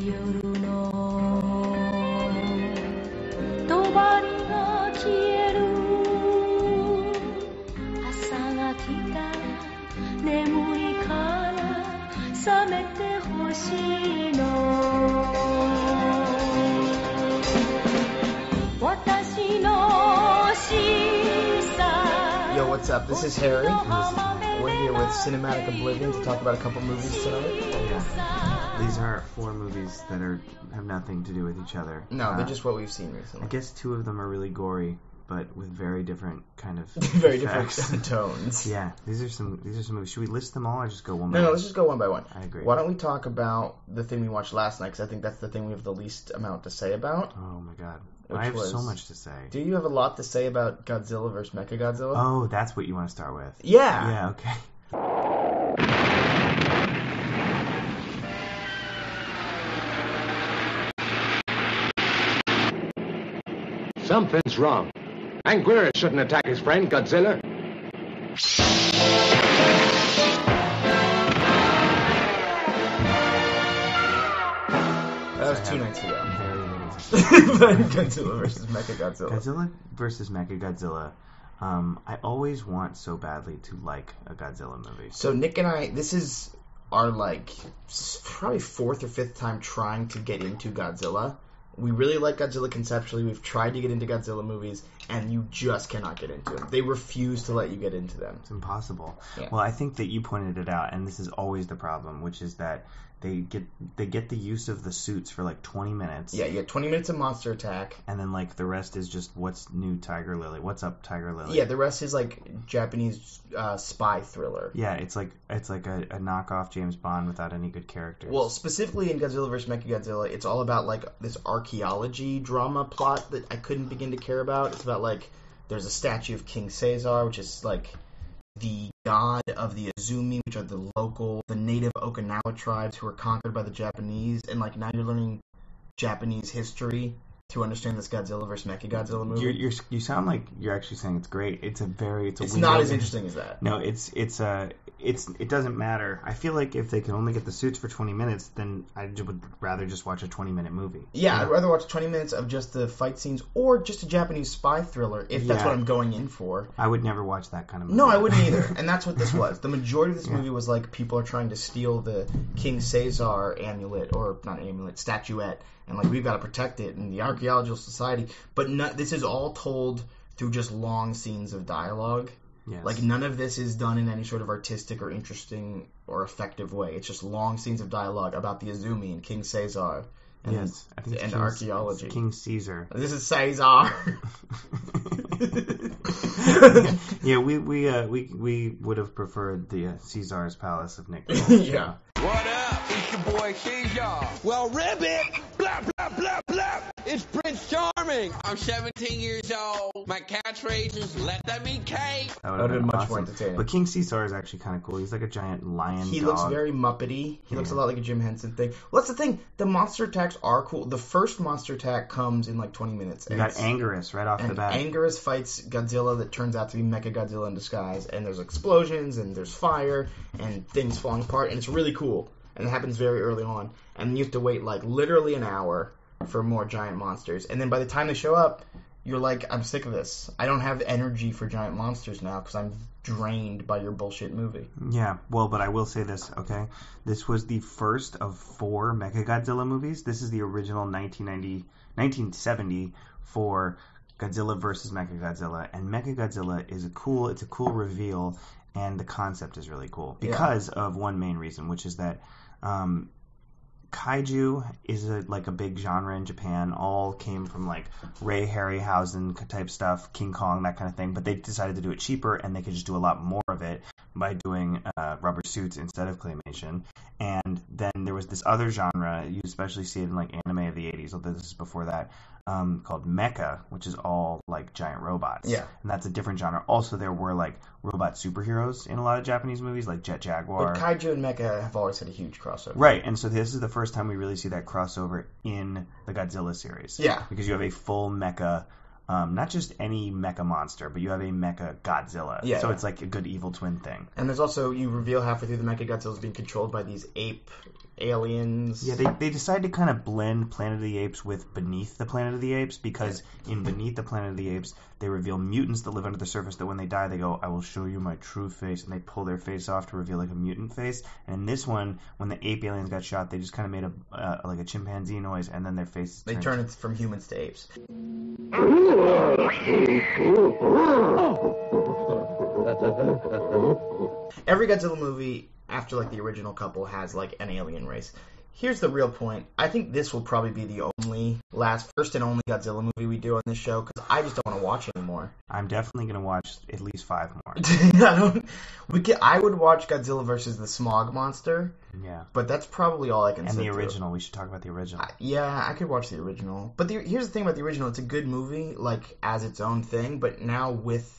夜の帳が消える朝が来たら眠りから覚めてほしいの私のしさ Yo, what's up? This is Harry. We're here with Cinematic Oblivion to talk about a couple movies tonight. Yeah. These are 4 movies that have nothing to do with each other. No, they're just what we've seen recently. I guess 2 of them are really gory, but with very different kind of very effects. different tones. Yeah, these are some movies. Should we list them all or just go one by one? one? No, let's just go one by one. I agree. Why don't we talk about the thing we watched last night, because I think that's the thing we have the least amount to say about. Oh my god. I have so much to say. Do you have a lot to say about Godzilla vs. Mechagodzilla? Oh, that's what you want to start with. Yeah. Yeah, okay. Something's wrong. Anguirus shouldn't attack his friend, Godzilla. That was 2 nights ago. Very Godzilla vs. Mechagodzilla. Godzilla vs. Mechagodzilla. I always want so badly to like a Godzilla movie. So Nick and I, this is our probably 4th or 5th time trying to get into Godzilla. We really like Godzilla conceptually. We've tried to get into Godzilla movies, and you just cannot get into them. They refuse to let you get into them. It's impossible. Yeah. Well, I think that you pointed it out, and this is always the problem, which is that they get the use of the suits for like 20 minutes. Yeah, you get 20 minutes of monster attack. And then like the rest is just what's new Tiger Lily? What's up Tiger Lily? Yeah, the rest is like Japanese spy thriller. Yeah, it's like a knockoff James Bond without any good characters. Well, specifically in Godzilla vs. Mechagodzilla, it's all about like this archaeology drama plot that I couldn't begin to care about. It's about like there's a statue of King Caesar, which is like the god of the Azumi, which are the native Okinawa tribes who were conquered by the Japanese, and like now you're learning Japanese history to understand this Godzilla vs. Mechagodzilla movie. You sound like you're actually saying it's great. It's not as interesting as that. No, it doesn't matter. I feel like if they can only get the suits for 20 minutes, then I would rather just watch a 20-minute movie. Yeah, I'd rather watch 20 minutes of just the fight scenes or just a Japanese spy thriller if that's what I'm going in for. I would never watch that kind of movie. No, I wouldn't either. And that's what this was. The majority of this movie was like people are trying to steal the King Caesar amulet, or not amulet, statuette, and like we've got to protect it in the Archaeological Society. But this is all told through just long scenes of dialogue. Yes. Like, none of this is done in any sort of artistic or interesting or effective way. It's just long scenes of dialogue about the Azumi and King Caesar and, I think it's archaeology. It's King Caesar. This is Caesar. Yeah, we would have preferred the Caesar's Palace of Nick. Yeah. What up? It's your boy Caesar. Well, ribbit! Blah, blah, blah, blah! It's Prince Charming. I'm 17 years old. My catchphrase is, let them eat cake. That would have been much awesome. more entertaining. But King Caesar is actually kind of cool. He's like a giant lion He dog. looks very Muppety. He looks a lot like a Jim Henson thing. Well, that's the thing. The monster attacks are cool. The first monster attack comes in like 20 minutes. You got Anguirus right off the bat. Anguirus fights Godzilla that turns out to be Mechagodzilla in disguise. And there's explosions, and there's fire, and things falling apart. And it's really cool. And it happens very early on. And you have to wait like literally an hour for more giant monsters. And then by the time they show up, you're like, I'm sick of this. I don't have energy for giant monsters now because I'm drained by your bullshit movie. Yeah, well, but I will say this, okay? This was the first of 4 Mechagodzilla movies. This is the original 1970 for Godzilla vs. Mechagodzilla. And Mechagodzilla is a cool reveal, and the concept is really cool because of one main reason, which is that kaiju is a big genre in Japan. All came from like Ray Harryhausen type stuff, King Kong, that kind of thing. But they decided to do it cheaper, and they could just do a lot more of it by doing rubber suits instead of claymation. And then there was this other genre, you especially see it in like anime of the 80s, although this is before that, called mecha, which is all like giant robots. Yeah. And that's a different genre. Also, there were like robot superheroes in a lot of Japanese movies, like Jet Jaguar. But kaiju and mecha have always had a huge crossover. Right, and so this is the first time we really see that crossover in the Godzilla series. Yeah. Because you have a full mecha not just any mecha monster, but you have a mecha Godzilla. Yeah, so yeah. it's like a good evil twin thing. And there's also, you reveal halfway through the Mechagodzilla's being controlled by these ape aliens. Yeah, they decided to kind of blend Planet of the Apes with Beneath the Planet of the Apes, because in Beneath the Planet of the Apes, they reveal mutants that live under the surface that when they die, they go, I will show you my true face, and they pull their face off to reveal like a mutant face. And in this one, when the ape aliens got shot, they just kind of made like a chimpanzee noise, and then their face They turn it from humans to apes. Every Godzilla movie, after like the original couple, has like an alien race. Here's the real point. I think this will probably be the first and only Godzilla movie we do on this show, because I just don't want to watch anymore. I'm definitely going to watch at least 5 more. I would watch Godzilla versus the Smog Monster, Yeah. but that's probably all I can say. And the original. We should talk about the original. I could watch the original. But here's the thing about the original. It's a good movie, like, as its own thing, but now with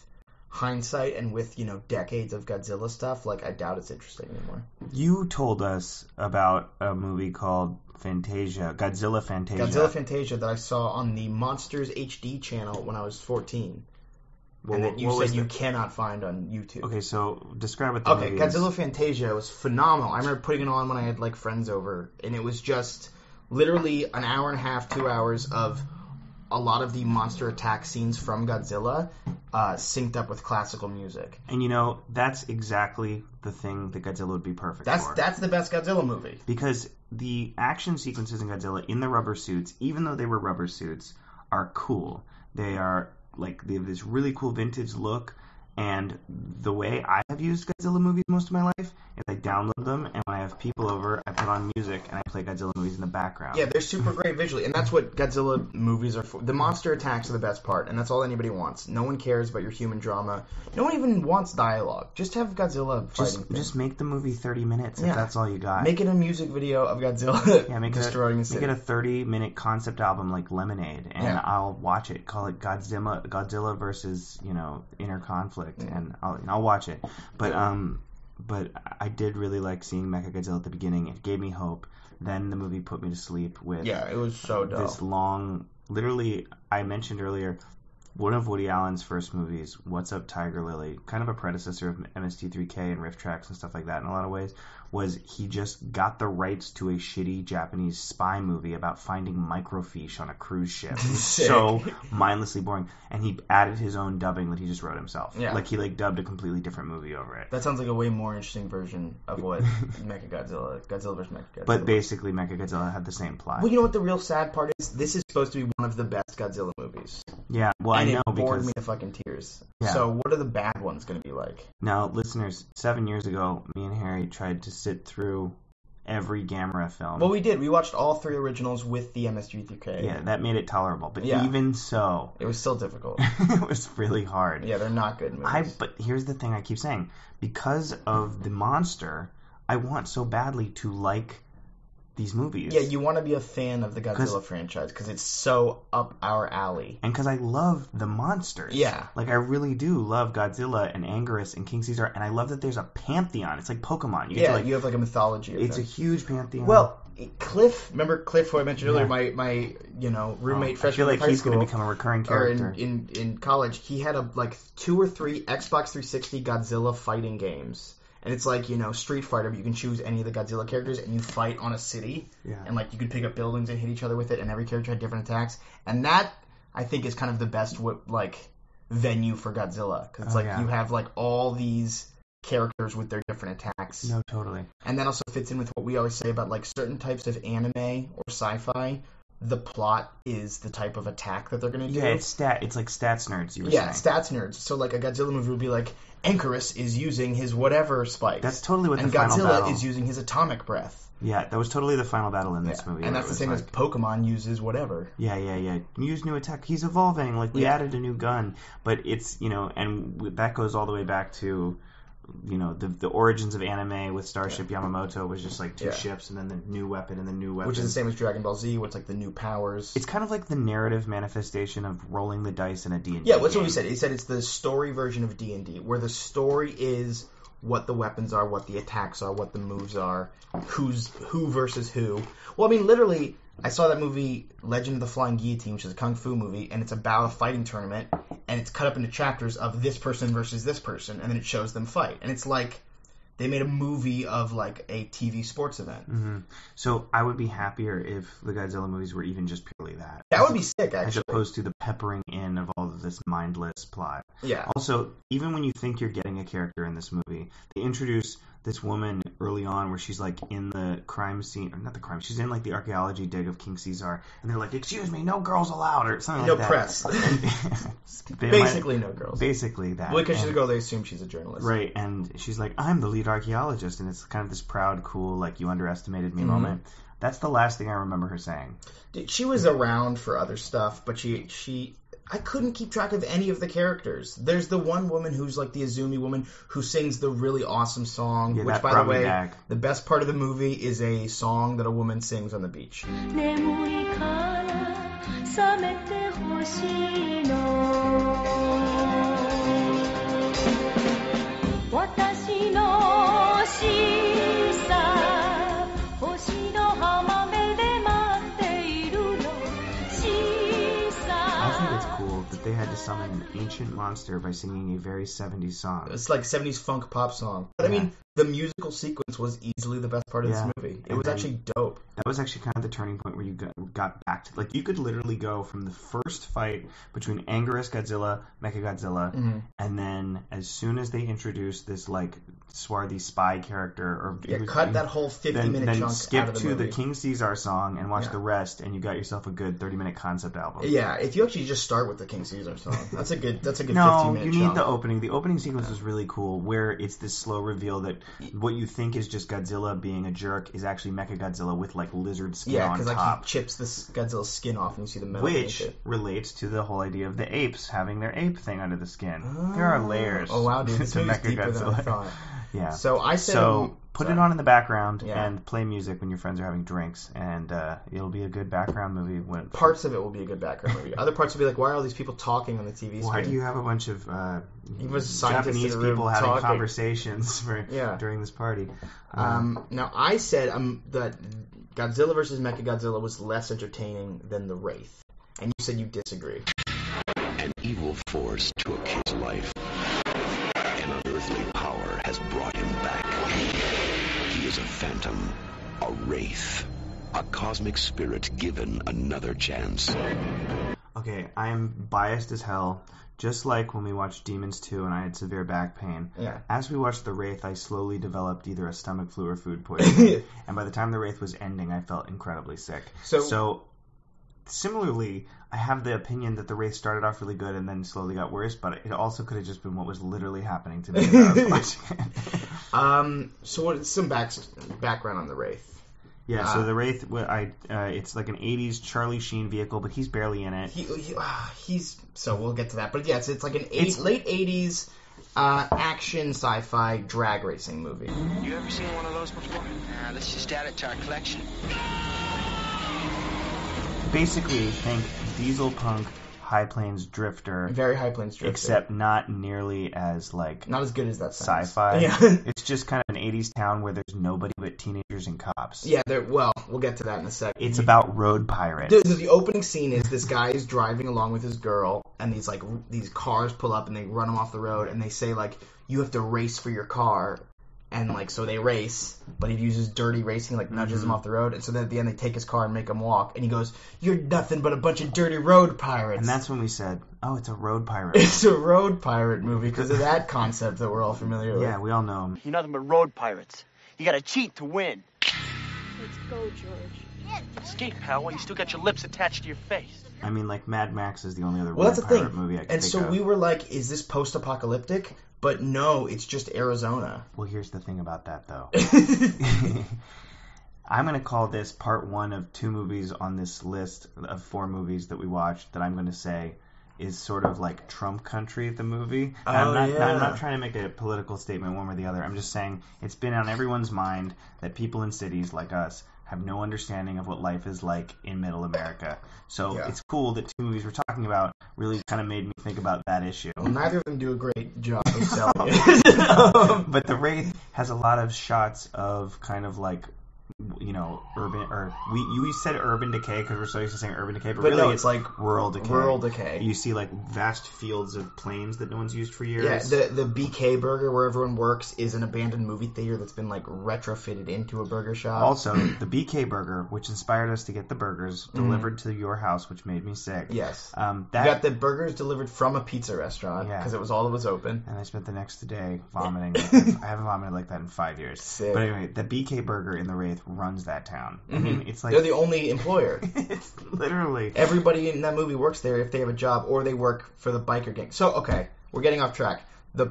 hindsight and with, decades of Godzilla stuff, like, I doubt it's interesting anymore. You told us about a movie called Fantasia, Godzilla Fantasia. Godzilla Fantasia that I saw on the Monsters HD channel when I was 14. And that you said you cannot find on YouTube. Okay, so describe what the movie is. Godzilla Fantasia was phenomenal. I remember putting it on when I had, like, friends over, and it was just literally an hour and a half, 2 hours of a lot of the monster attack scenes from Godzilla synced up with classical music. And that's exactly the thing that Godzilla would be perfect for. That's the best Godzilla movie. Because the action sequences in Godzilla in the rubber suits, even though they were rubber suits, are cool. They are they have this really cool vintage look. And the way I have used Godzilla movies most of my life is I download them, and when I have people over, I put on music, and I play Godzilla movies in the background. Yeah, they're super great visually, and that's what Godzilla movies are for. The monster attacks are the best part, and that's all anybody wants. No one cares about your human drama. No one even wants dialogue. Just have Godzilla fighting things. Just make the movie 30 minutes if that's all you got. Make it a music video of Godzilla destroying the city. Make it a 30-minute concept album like Lemonade, and I'll watch it. Call it Godzilla versus, Inner Conflict. And I'll watch it, but I did really like seeing Mechagodzilla at the beginning. It gave me hope. Then the movie put me to sleep with it was so dope. This long, literally, I mentioned earlier, one of Woody Allen's first movies, What's Up Tiger Lily, kind of a predecessor of MST3K and Riff Tracks and stuff like that in a lot of ways, was he just got the rights to a shitty Japanese spy movie about finding microfiche on a cruise ship. It was so mindlessly boring. And he added his own dubbing that he just wrote himself. Yeah. Like, he dubbed a completely different movie over it. That sounds like a way more interesting version of what Godzilla versus Mechagodzilla. But basically, Mechagodzilla had the same plot. Well, you know what the real sad part is? This is supposed to be one of the best Godzilla movies. Yeah, well, and I know it bored because me to fucking tears. Yeah. So what are the bad ones going to be like? Now, listeners, 7 years ago, me and Harry tried to sit through every Gamera film. Well, we did. We watched all 3 originals with the MST3K. Yeah, that made it tolerable. But even so, it was still difficult. It was really hard. Yeah, they're not good movies. But here's the thing I keep saying. Because of the monster, I want so badly to like these movies. Yeah, you want to be a fan of the Godzilla franchise because it's so up our alley. And because I love the monsters. Yeah. Like, I really do love Godzilla and Anguirus and King Caesar, and I love that there's a pantheon. It's like Pokemon. You have like a mythology of It's them. a huge pantheon. Well, Cliff, remember Cliff, who I mentioned earlier, my roommate freshman I feel like high he's school, going to become a recurring character. in college, he had 2 or 3 Xbox 360 Godzilla fighting games. And it's like, Street Fighter, but you can choose any of the Godzilla characters, and you fight on a city. Yeah. And, you could pick up buildings and hit each other with it, and every character had different attacks. And that, I think, is kind of the best, venue for Godzilla. Because you have, all these characters with their different attacks. No, totally. And that also fits in with what we always say about, certain types of anime or sci-fi. The plot is the type of attack that they're going to do. Yeah, it's like stats nerds, you were saying. Yeah, stats nerds. So, a Godzilla movie would be Anguirus is using his whatever spikes. That's totally what and the final battle... And Godzilla is using his atomic breath. Yeah, that was totally the final battle in this movie. And that's the same as Pokemon uses whatever. Yeah. Use new attack. He's evolving. We added a new gun. But it's, and that goes all the way back to... the origins of anime with Starship Yamamoto was just 2 ships and then the new weapon and the new weapon. Which is the same as Dragon Ball Z, where it's the new powers. It's kind of like the narrative manifestation of rolling the dice in a D&D Yeah, that's what he said. He said it's the story version of D&D, where the story is what the weapons are, what the attacks are, what the moves are, who versus who. Well, I mean, literally, I saw that movie Legend of the Flying Guillotine, which is a kung fu movie, and it's about a fighting tournament, and it's cut up into chapters of this person versus this person, and then it shows them fight. And it's like they made a movie of like a TV sports event. Mm-hmm. So I would be happier if the Godzilla movies were even just purely that. That would be sick, actually. As opposed to the peppering in of all of this mindless plot. Yeah. Also, even when you think you're getting a character in this movie, they introduce this woman early on where she's like in the crime scene, or not the crime, she's in like the archaeology dig of King Caesar, and they're like, "Excuse me, no girls allowed," or something like that. No press. Basically no girls. Basically that. Well, because she's a girl, they assume she's a journalist. Right, and she's like, "I'm the lead archaeologist," and it's kind of this proud, cool, like, you underestimated me moment. That's the last thing I remember her saying. She was around for other stuff, but I couldn't keep track of any of the characters. There's the one woman who's like the Azumi woman who sings the really awesome song, which, by the way, the best part of the movie is a song that a woman sings on the beach. 眠いから覚めてほしいの私のしさ星の浜辺で待っているのしさ I think it's cool that they had to summon an ancient monster by singing a very 70s song. It's like 70s funk pop song. But I mean, the musical sequence was easily the best part of this movie. It was actually dope. That was actually kind of the turning point where you got back to, like, you could literally go from the first fight between Anguirus Godzilla, Mechagodzilla, and then as soon as they introduced this, like, swarthy spy character, or cut that whole 50-minute chunk skip out of the to movie. the King Caesar song and watch the rest, and you got yourself a good 30-minute concept album. Yeah, if you actually just start with the King Caesar song, that's a good 15-minute No, you need chunk. the opening. The opening sequence is really cool, where it's this slow reveal that what you think is just Godzilla being a jerk is actually Mechagodzilla with, like, lizard skin on top. Yeah, because like he chips this Godzilla's skin off and you see the metal. Which relates to the whole idea of the apes having their ape thing under the skin. There are layers. Oh wow, dude, this to movie's deeper than I Mechagodzilla. thought. Yeah. So I said, put it on in the background and play music when your friends are having drinks, and it'll be a good background movie. Parts of it will be a good background movie. Other parts will be like, why are all these people talking on the TV screen? Why do you have a bunch of Japanese people having conversations during this party? Now I said that Godzilla vs. Mechagodzilla was less entertaining than The Wraith, and you said you disagree. An evil force took his life. An unearthly power has brought him back. He is a phantom, a wraith, a cosmic spirit given another chance. Okay, I am biased as hell. Just like when we watched Demons 2 and I had severe back pain. Yeah. As we watched The Wraith, I slowly developed either a stomach flu or food poisoning. And by the time The Wraith was ending, I felt incredibly sick. So similarly, I have the opinion that The Wraith started off really good and then slowly got worse, but it also could have just been what was literally happening to me as I was watching it. So what's some background on The Wraith? Yeah, so The Wraith, it's like an 80s Charlie Sheen vehicle, but he's barely in it. So we'll get to that. But yeah, it's like an late 80s action sci-fi drag racing movie. You ever seen one of those before? Nah, let's just add it to our collection. Basically, think Diesel Punk, High Plains Drifter. Very High Plains Drifter. Except not nearly as, like... Not as good as that sounds. Sci-fi. Yeah. It's just kind of an 80s town where there's nobody but teenagers and cops. Yeah, we'll get to that in a second. It's about road pirates. The opening scene is this guy is driving along with his girl, and these cars pull up and they run him off the road, and they say, like, you have to race for your car. And, like, so they race, but he uses dirty racing, like, nudges him off the road. And so then at the end, they take his car and make him walk. And he goes, you're nothing but a bunch of dirty road pirates. And that's when we said, oh, it's a road pirate. It's a road pirate movie because of that concept that we're all familiar with. Yeah, we all know him. You're nothing but road pirates. You gotta cheat to win. Let's go, George. Escape, pal, while you still got your lips attached to your face. I mean, like, Mad Max is the only other road pirate movie I can think of. And so we were like, is this post-apocalyptic? But no, it's just Arizona. Well, here's the thing about that, though. I'm going to call this part one of 2 movies on this list of 4 movies that we watched that I'm going to say is sort of like Trump country, the movie. I'm not trying to make a political statement one way or the other. I'm just saying it's been on everyone's mind that people in cities like us have no understanding of what life is like in middle America. So it's cool that 2 movies we're talking about really kind of made me think about that issue. Well, neither of them do a great job of selling it. But The Wraith has a lot of shots of kind of like urban, or you said urban decay because we're so used to saying urban decay, but But really no, it's like rural decay. Rural decay. You see like vast fields of plains that no one's used for years. Yeah, the BK Burger where everyone works is an abandoned movie theater that's been like retrofitted into a burger shop. Also, the BK Burger, which inspired us to get the burgers delivered to your house, which made me sick. Yes. That You got the burgers delivered from a pizza restaurant because it was all that was open. And I spent the next day vomiting. I haven't vomited like that in 5 years. Sick. But anyway, the BK Burger in the Wraith runs that town. I mean, it's like They're the only employer. it's literally Everybody in that movie works there if they have a job or they work for the biker gang. So, okay, we're getting off track. The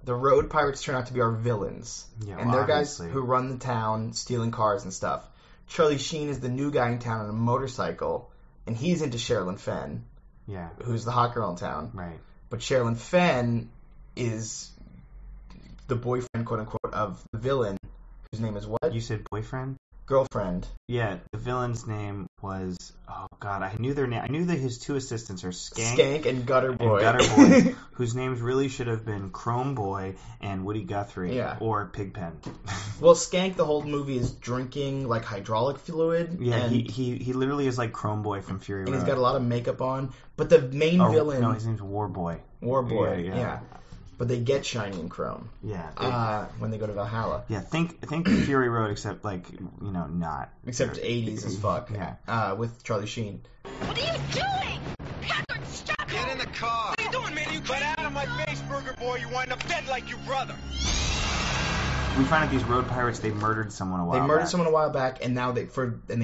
road pirates turn out to be our villains. Yeah, and well, they're guys obviously. who run the town, stealing cars and stuff. Charlie Sheen is the new guy in town on a motorcycle, and he's into Sherilyn Fenn, yeah, who's the hot girl in town. right. But Sherilyn Fenn is the boyfriend, quote-unquote, of the villain, whose name is what? You said boyfriend? Girlfriend. Yeah, the villain's name was I knew their name. I knew that his two assistants are Skank and Gutter Boy. and Gutter Boy, whose names really should have been Chrome Boy and Woody Guthrie, Yeah. or Pigpen. Well, Skank the whole movie is drinking like hydraulic fluid. Yeah, and, he literally is like Chrome Boy from Fury and Road. he's got a lot of makeup on. But the main villain, No, his name's War Boy. War Boy, Yeah. But they get shiny and chrome Yeah. when they go to Valhalla. Yeah, think Fury Road, except like not. Except 80s as fuck. Yeah. With Charlie Sheen. What are you doing? Patrick, stop! Get in the car. What are you doing, man? You get out of my face, Burger Boy. You wind up dead like your brother. We find out these road pirates, they murdered someone a while They murdered back. someone a while back, and now they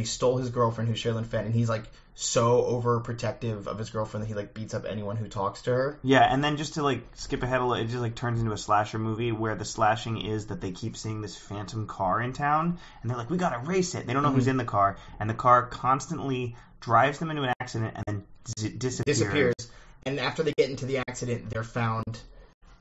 stole his girlfriend, who's Sherilyn Fenn, and he's like so overprotective of his girlfriend that he like beats up anyone who talks to her. Yeah, and then just to like skip ahead a little, it just like turns into a slasher movie where the slashing is that they keep seeing this phantom car in town, and they're like, we gotta race it. They don't know who's in the car, and the car constantly drives them into an accident and then disappears. And after they get into the accident, they're found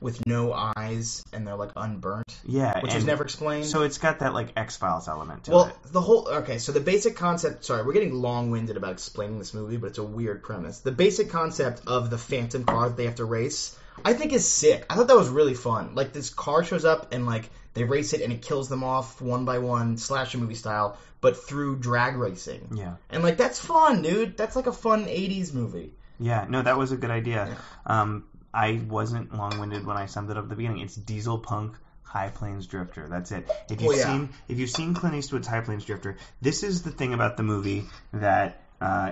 with no eyes, and they're like unburnt. Yeah, which and is never explained. So it's got that like X-Files element to it. So the basic concept, sorry, we're getting long-winded about explaining this movie, but it's a weird premise. The basic concept of the phantom car that they have to race, I think is sick. I thought that was really fun. Like, this car shows up and like they race it and it kills them off one by one, slasher movie style, but through drag racing. Yeah. And like, that's fun, dude. That's like a fun 80s movie. Yeah, no, that was a good idea. Yeah. I wasn't long-winded when I summed it up at the beginning. It's Diesel Punk High Plains Drifter. That's it. If you've seen Clint Eastwood's High Plains Drifter, this is the thing about the movie that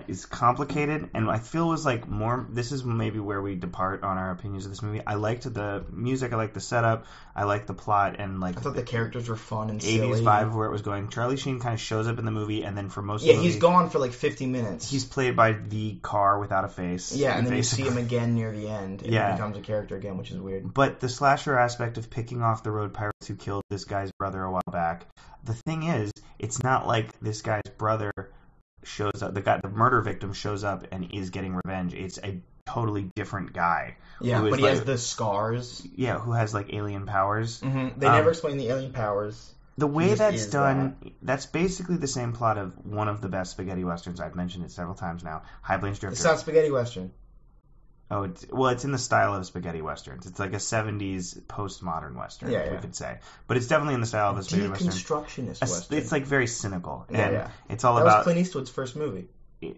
is complicated, and I feel was like more. This is maybe where we depart on our opinions of this movie. I liked the music, I liked the setup, I liked the plot, and like I thought the characters were fun and 80s silly. vibe of where it was going. Charlie Sheen kind of shows up in the movie, and then for most of the movie, he's gone for like 50 minutes. He's played by the car without a face. Yeah, and then basically. you see him again near the end, and he becomes a character again, which is weird. But the slasher aspect of picking off the road pirates who killed this guy's brother a while back, the thing is, it's not like this guy's brother shows up, the murder victim shows up and is getting revenge. It's a totally different guy. Yeah, but he has the scars. Yeah, who has like alien powers. Mm-hmm. They never explain the alien powers. The way that's done, that's basically the same plot of one of the best spaghetti westerns. I've mentioned it several times now. High Plains Drifter. It's not spaghetti western. Oh, it's in the style of spaghetti westerns. It's like a 70s postmodern western, we could say. But it's definitely in the style of a spaghetti western. Deconstructionist western. It's like very cynical. Yeah, It's all that about... was Clint Eastwood's first movie.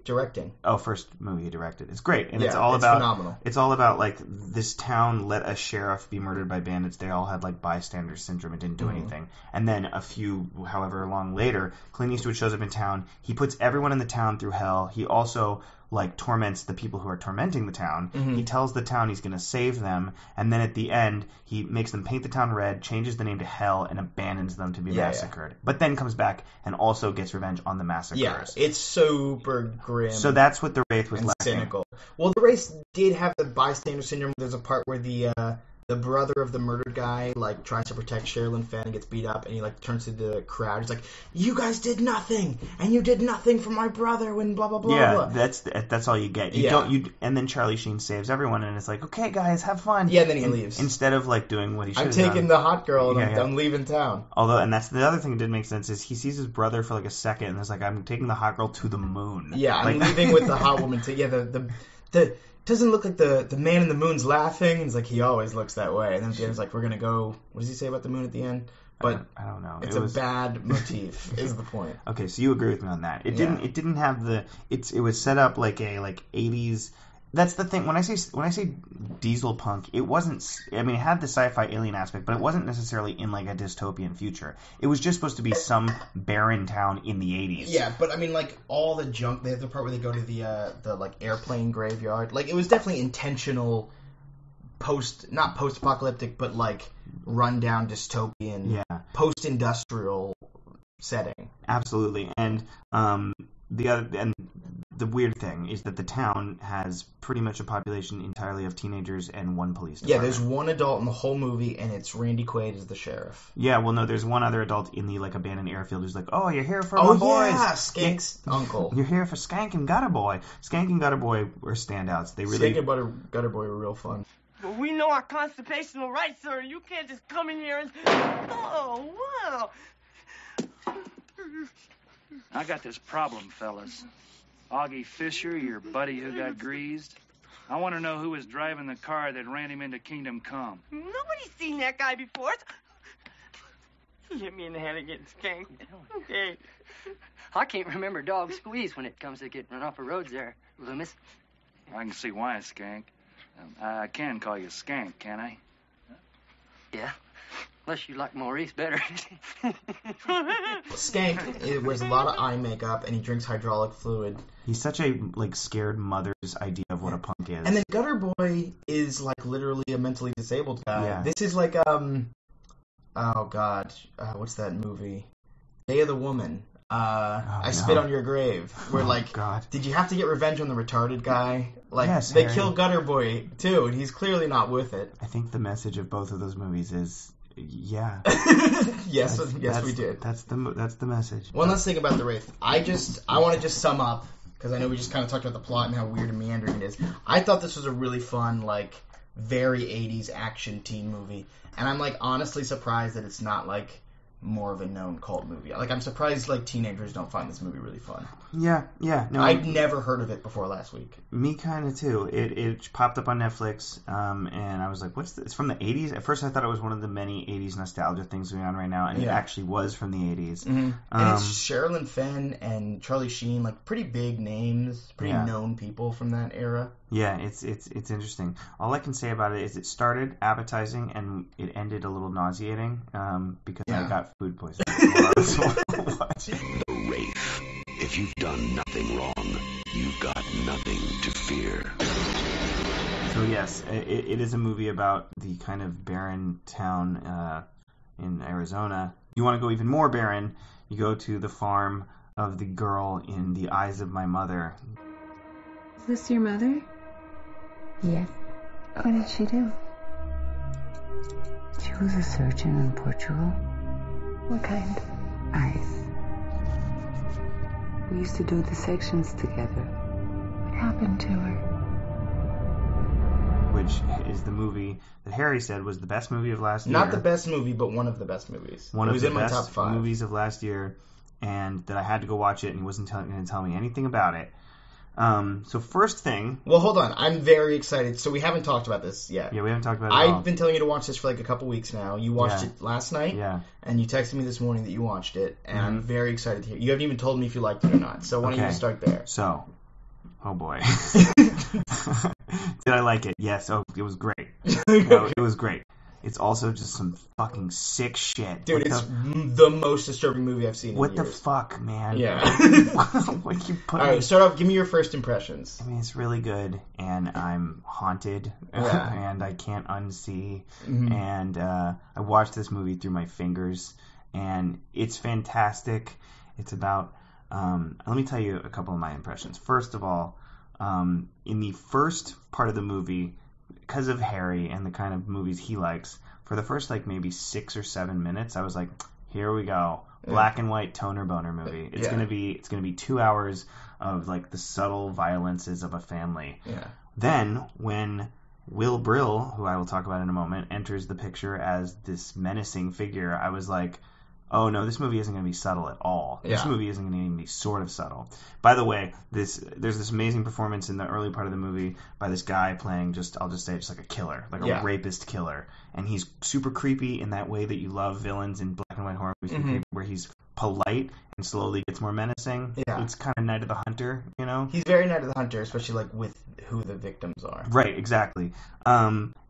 Directing. Oh, first movie he directed. It's great. And it's phenomenal. It's all about like this town let a sheriff be murdered by bandits. They all had like bystander syndrome and didn't do anything. And then however long later, Clint Eastwood shows up in town. He puts everyone in the town through hell. He also like torments the people who are tormenting the town. He tells the town he's going to save them, and then at the end he makes them paint the town red, changes the name to Hell, and abandons them to be massacred. But then comes back and also gets revenge on the massacres. Yeah, it's super grim. So that's what the Wraith was lacking. Cynical. Well, the Wraith did have the bystander syndrome. There's a part where the brother of the murdered guy like tries to protect Sherilyn Fenn and gets beat up, and he like turns to the crowd. He's like, "You guys did nothing, and you did nothing for my brother." When blah blah blah. Yeah, blah. that's all you get. And then Charlie Sheen saves everyone, and it's like, okay, guys, have fun. Yeah, and then he leaves instead of like doing what he should. I'm taking the hot girl and I'm leaving town. Although, and that's the other thing that didn't make sense is he sees his brother for like a second, and it's like, I'm taking the hot girl to the moon. Yeah, I'm leaving with the hot woman. doesn't look like the man in the moon's laughing. And it's like, he always looks that way. And then at the end, it's like, we're going to go... What does he say about the moon at the end? But I don't know. It's a bad motif, is the point. Okay, so you agree with me on that. It didn't have the... It was set up like a 80s... That's the thing. When I say diesel punk, it wasn't... I mean, it had the sci-fi alien aspect, but it wasn't necessarily in like a dystopian future. It was just supposed to be some barren town in the 80s. Yeah, but I mean, like, all the junk... They have the part where they go to the like, airplane graveyard. Like, it was definitely intentional not post-apocalyptic, but like rundown dystopian, post-industrial setting. Absolutely. And the weird thing is that the town has pretty much a population entirely of teenagers and one police department. Yeah, there's one adult in the whole movie, and it's Randy Quaid as the sheriff. Yeah, well, no, there's one other adult in the like abandoned airfield who's like, "Oh, you're here for my boys." Oh yeah, Skank's uncle. You're here for Skank and Gutter Boy. Skank and Gutter Boy were standouts. They really. Skank and Gutter Boy were real fun. But we know our constitutional rights, sir. You can't just come in here and... Oh, wow. I got this problem, fellas. Augie Fisher, your buddy who got greased. I want to know who was driving the car that ran him into Kingdom Come. Nobody's seen that guy before. He hit me in the head again, Skank. Okay. I can't remember dog squeeze when it comes to getting run off the roads there, Loomis. I can see why, Skank. I can call you Skank, can I? Yeah. Unless you like Maurice better. Skank wears a lot of eye makeup, and he drinks hydraulic fluid. He's such a like scared mother's idea of what a punk is. And then Gutter Boy is like literally a mentally disabled guy. Yeah. This is like oh god, what's that movie? Day of the Woman. I Spit on Your Grave. Where God. Did you have to get revenge on the retarded guy? Like, yes, they Harry. kill Gutter Boy too, and he's clearly not with it. I think the message of both of those movies is, yeah. yes, we did. That's the message. One last thing about The Wraith. I want to just sum up, because I know we just kind of talked about the plot and how weird and meandering it is. I thought this was a really fun, like, very 80s action teen movie, and I'm like honestly surprised that it's not like more of a known cult movie. Like, I'm surprised like teenagers don't find this movie really fun. Yeah. No, I'd never heard of it before last week. Me kind of too. It popped up on Netflix, and I was like, "What's this?" It's from the 80s. At first, I thought it was one of the many 80s nostalgia things going on right now, and it actually was from the 80s. Mm-hmm. And it's Sherilyn Fenn and Charlie Sheen, like pretty big names, pretty known people from that era. Yeah, it's interesting. All I can say about it is it started appetizing and it ended a little nauseating because I got food poisoning. The Wraith. If you've done nothing wrong, you've got nothing to fear. So yes, it is a movie about the kind of barren town in Arizona. You want to go even more barren, you go to the farm of the girl in The Eyes of My Mother. Is this your mother? Yes. What did she do? She was a surgeon in Portugal. What kind? Eyes. We used to do dissections together. What happened to her? Which is the movie that Harry said was the best movie of last year. Not the best movie, but one of the best movies. One it of was the in my best top 5 movies of last year, and that I had to go watch it, and he wasn't going to tell me anything about it. So first thing... Well, hold on. I'm very excited. So we haven't talked about this yet. Yeah, we haven't talked about it at all. I've been telling you to watch this for like a couple weeks now. You watched it last night. Yeah. And you texted me this morning that you watched it. And I'm very excited to hear. You haven't even told me if you liked it or not. So why don't you start there? So, oh boy. Did I like it? Yes. Oh, it was great. No, it was great. It's also just some fucking sick shit. Dude, it's the most disturbing movie I've seen in years. What the fuck, man? Yeah. What you put? All right, start off. Give me your first impressions. I mean, it's really good, and I'm haunted, and I can't unsee. Mm-hmm. And I watched this movie through my fingers, and it's fantastic. It's about... let me tell you a couple of my impressions. First of all, in the first part of the movie... because of Harry and the kind of movies he likes, for the first like maybe 6 or 7 minutes, I was like, "Here we go, black and white toner boner movie. It's gonna be 2 hours of like the subtle violences of a family." Yeah. Then when Will Brill, who I will talk about in a moment, enters the picture as this menacing figure, I was like, oh no, this movie isn't going to be subtle at all. This Yeah. movie isn't going to even be sort of subtle. By the way, there's this amazing performance in the early part of the movie by this guy playing I'll just say just like a killer, like a rapist killer. And he's super creepy in that way that you love villains in black and white horror movies, where he's polite and slowly gets more menacing. Yeah. It's kind of Night of the Hunter, you know? He's very Night of the Hunter, especially like with who the victims are. Right, exactly.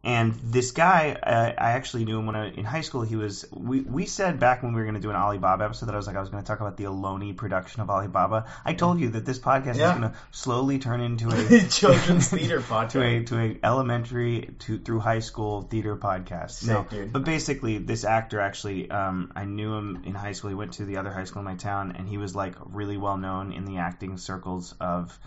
And this guy, I actually knew him in high school. We said back when we were going to do an Alibaba episode that I was going to talk about the Ohlone production of Alibaba. I told you that this podcast is going to slowly turn into a children's theater podcast. to a elementary through high school theater podcast. Sick, dude. But basically, this actor actually, I knew him in high school. He went to the other high school in my town, and he was like really well known in the acting circles of.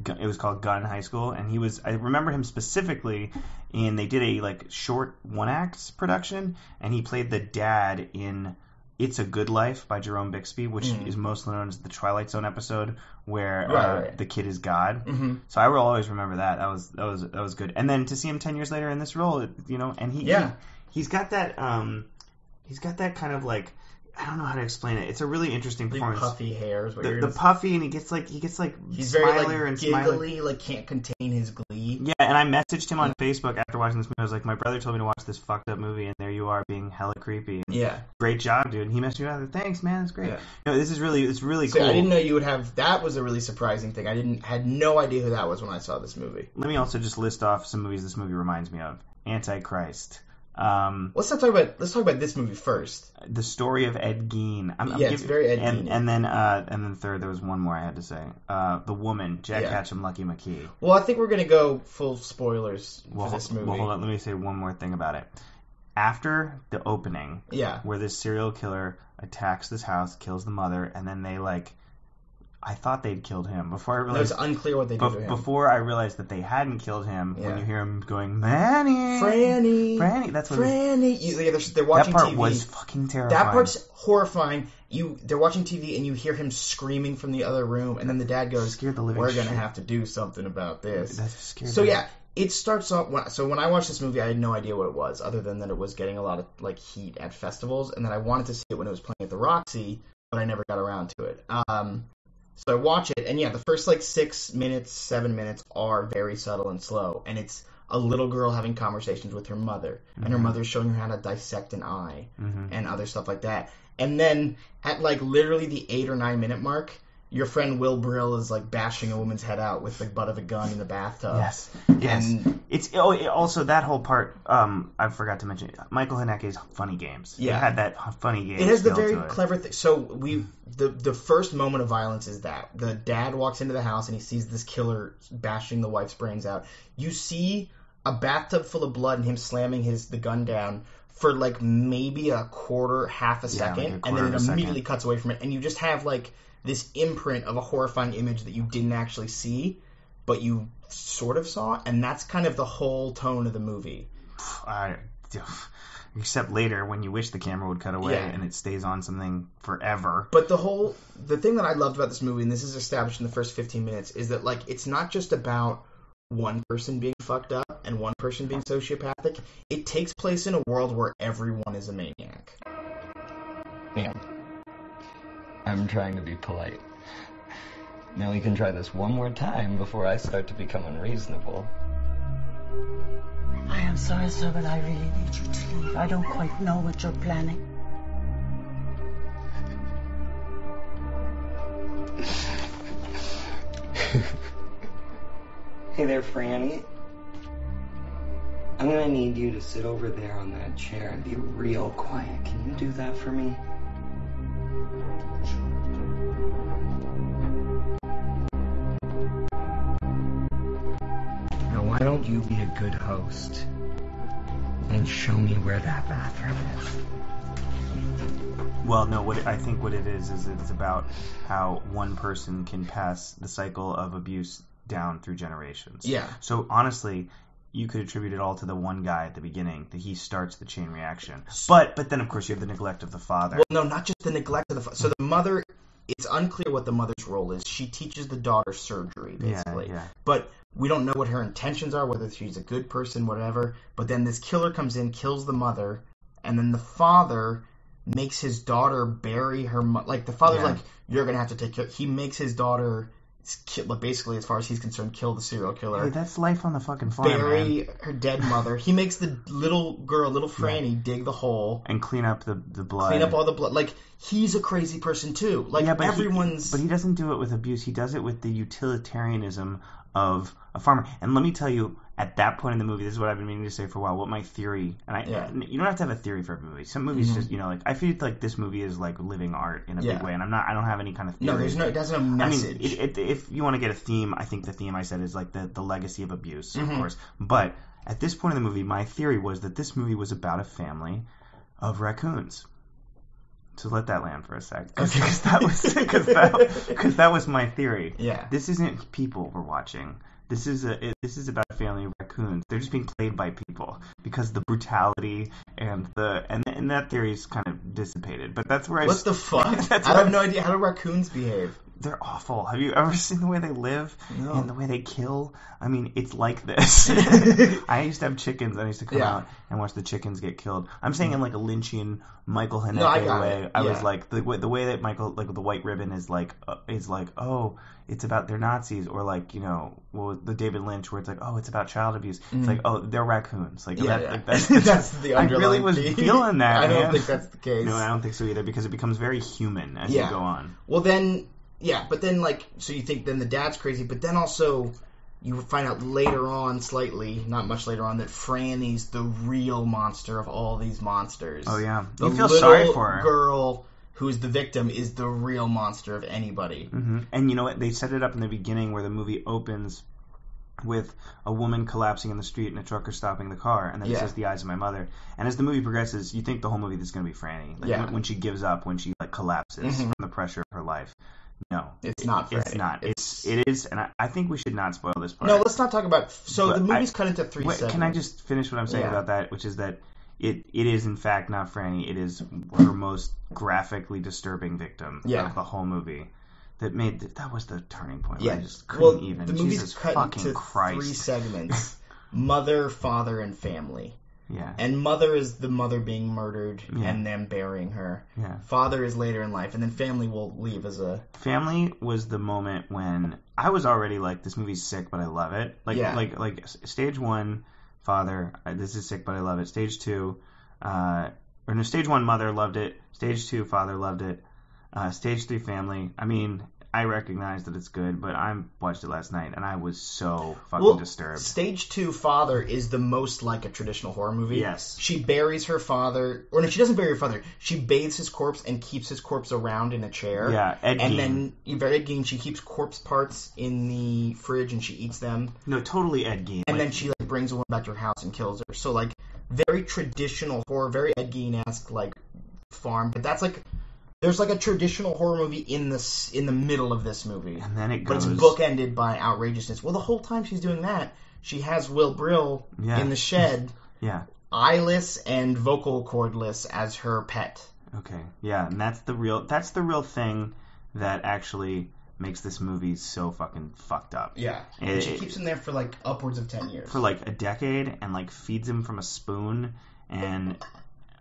It was called Gun High School, and I remember him specifically they did a like short one-act production, and he played the dad in It's a Good Life by Jerome Bixby, which is mostly known as the Twilight Zone episode where the kid is God. Mm-hmm. So I will always remember that. That was good. And then to see him 10 years later in this role, and he's got that kind of like, I don't know how to explain it. It's a really interesting performance. Puffy hair is what you're the puffy, and he gets like he's very smiler like and giggly, smiley. like can't contain his glee. Yeah, and I messaged him on Facebook after watching this movie. I was like, my brother told me to watch this fucked up movie, and there you are being hella creepy. And yeah, great job, dude. And he messaged me out. Thanks, man. It's great. Yeah. It's really So cool. I didn't know you would have. That was a really surprising thing. Had no idea who that was when I saw this movie. Let me also just list off some movies this movie reminds me of. Antichrist. Let's talk about this movie first. The Story of Ed Gein. It's very Ed Gein. And then third, there was one more I had to say. The Woman, Jack Hatcham, Lucky McKee. Well, I think we're gonna go full spoilers for this movie. Well, hold on. Let me say one more thing about it. After the opening, where this serial killer attacks this house, kills the mother, and then they I thought they'd killed him. Before I realized it was unclear what they did to him. Before I realized that they hadn't killed him, when you hear him going, Manny, Franny, that's what Franny. They're watching TV. That part was fucking terrifying. That part's horrifying. They're watching TV and you hear him screaming from the other room, and then the dad goes, "We're gonna have to do something about this." That scared so me. yeah, it starts off. So when I watched this movie, I had no idea what it was, other than that it was getting a lot of heat at festivals, and then I wanted to see it when it was playing at the Roxy, but I never got around to it. So I watch it, and the first 6 minutes, 7 minutes are very subtle and slow, and it's a little girl having conversations with her mother, and her mother's showing her how to dissect an eye, and other stuff like that. And then at literally the 8 or 9 minute mark, your friend Will Brill is bashing a woman's head out with the butt of a gun in the bathtub. Yes. And it's also that whole part. I forgot to mention Michael Haneke's Funny Games. Yeah, it had that Funny Games. It has the feel very to it. clever thing. So the first moment of violence is that the dad walks into the house and he sees this killer bashing the wife's brains out. You see a bathtub full of blood and him slamming the gun down for maybe a quarter, half a second, and then it immediately cuts away from it, and you just have this imprint of a horrifying image that you didn't actually see, but you sort of saw, and that's kind of the whole tone of the movie. Except later when you wish the camera would cut away and it stays on something forever. But the thing that I loved about this movie, and this is established in the first 15 minutes, is that it's not just about one person being fucked up and one person being sociopathic. It takes place in a world where everyone is a maniac. Yeah. I'm trying to be polite. Now we can try this one more time before I start to become unreasonable. I am sorry, sir, but I really need you to leave. I don't quite know what you're planning. Hey there, Franny. I'm gonna need you to sit over there on that chair and be real quiet. Can you do that for me? Now, why don't you be a good host and show me where that bathroom is? Well, no, what it is it's about how one person can pass the cycle of abuse down through generations. Yeah. So honestly, you could attribute it all to the one guy at the beginning, that he starts the chain reaction. But then, of course, you have the neglect of the father. Well, no, not just the neglect of the father. So the mother, it's unclear what the mother's role is. She teaches the daughter surgery, basically. Yeah. But we don't know what her intentions are, whether she's a good person, whatever. But then this killer comes in, kills the mother, and then the father makes his daughter bury her like the father's like, you're gonna have to take care. He makes his daughter basically, as far as he's concerned, kill the serial killer. Hey, that's life on the fucking farm, bury man. her dead mother. He makes the little girl, little Franny, dig the hole and clean up the blood. Clean up all the blood. Like, he's a crazy person too. Like, but everyone's. But he doesn't do it with abuse. He does it with the utilitarianism of a farmer. And let me tell you, at that point in the movie, this is what I've been meaning to say for a while. What my theory, and you don't have to have a theory for every movie. Some movies just, like, I feel like this movie is like living art in a big way, and I don't have any kind of theory. No, it doesn't have a message. I mean, if you want to get a theme, I think the theme I said is like the legacy of abuse, of course. But at this point in the movie, my theory was that this movie was about a family of raccoons. So let that land for a sec, because that was my theory. Yeah, this isn't people we're watching. This is about a family of raccoons. They're just being played by people because the brutality and that theory is kind of dissipated. But that's where what the fuck? I have no idea. How do raccoons behave? They're awful. Have you ever seen the way they live and the way they kill? I mean, it's like this. I used to have chickens. I used to come out and watch the chickens get killed. I'm saying in like a Lynchian Michael Haneke way. I was like the way that Michael, like the White Ribbon is like oh, it's about they're Nazis, or like, you know, the David Lynch where it's like, oh, it's about child abuse. It's like, oh, they're raccoons. Like, that's the underlying. I really was feeling that. I don't think that's the case. No, I don't think so either, because it becomes very human as you go on. Well, then. Yeah, but then, like, so you think then the dad's crazy, but then also you find out later on, slightly, not much later on, that Franny's the real monster of all these monsters. Oh, yeah. You feel sorry for her. The girl who's the victim is the real monster of anybody. Mm-hmm. And you know what? They set it up in the beginning where the movie opens with a woman collapsing in the street and a trucker stopping the car, and then it says the eyes of my mother. And as the movie progresses, you think the whole movie is going to be Franny. Like, when she gives up, when she like collapses from the pressure of her life. No, it's not. It's not. It is, and I think we should not spoil this part. No, let's not talk about. So the movie's cut into 3 segments. Can I just finish what I'm saying about that? Which is that it is in fact not Franny. It is her most graphically disturbing victim of the whole movie. That was the turning point. Yeah, I just couldn't even. The movie's Jesus cut fucking into Christ. 3 segments: mother, father, and family. Yeah. And mother is the mother being murdered and them burying her. Yeah. Father is later in life, and then family will leave as a... Family was the moment when I was already like, this movie's sick, but I love it. Like stage 1, father, this is sick, but I love it. Stage 2, stage 1, mother, loved it. Stage 2, father, loved it. Stage 3, family. I mean, I recognize that it's good, but I watched it last night, and I was so fucking disturbed. Stage 2, father, is the most like a traditional horror movie. Yes. She buries her father, or no, she doesn't bury her father. She bathes his corpse and keeps his corpse around in a chair. Yeah, Ed Gein. And then, Ed Gein, she keeps corpse parts in the fridge, and she eats them. No, totally Ed Gein. And then she brings a woman back to her house and kills her. So, very traditional horror, very Ed Gein-esque, farm. But that's, there's a traditional horror movie in the middle of this movie. And then it goes... But it's bookended by outrageousness. Well, the whole time she's doing that, she has Will Brill in the shed, eyeless and vocal cordless as her pet. Okay, yeah, and that's the real thing that actually makes this movie so fucking fucked up. Yeah, and she keeps him there for upwards of 10 years. For a decade, and feeds him from a spoon, and...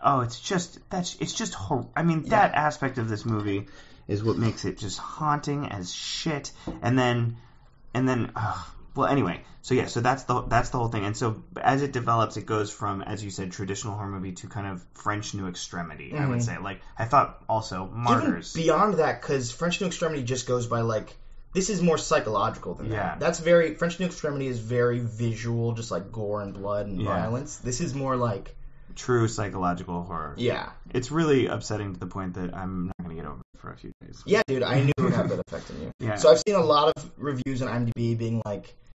Oh, it's just that aspect of this movie is what makes it just haunting as shit. And then, well, anyway, so that's the whole thing. And so as it develops, it goes from, as you said, traditional horror movie to kind of French New Extremity. I would say, I thought also Martyrs. Even beyond that, because French New Extremity just goes by this is more psychological than that. That's French New Extremity is very visual, just gore and blood and violence. This is more true psychological horror. Yeah. It's really upsetting to the point that I'm not going to get over it for a few days. Yeah, dude, I knew it would have that effect on you. Yeah. So I've seen a lot of reviews on IMDb being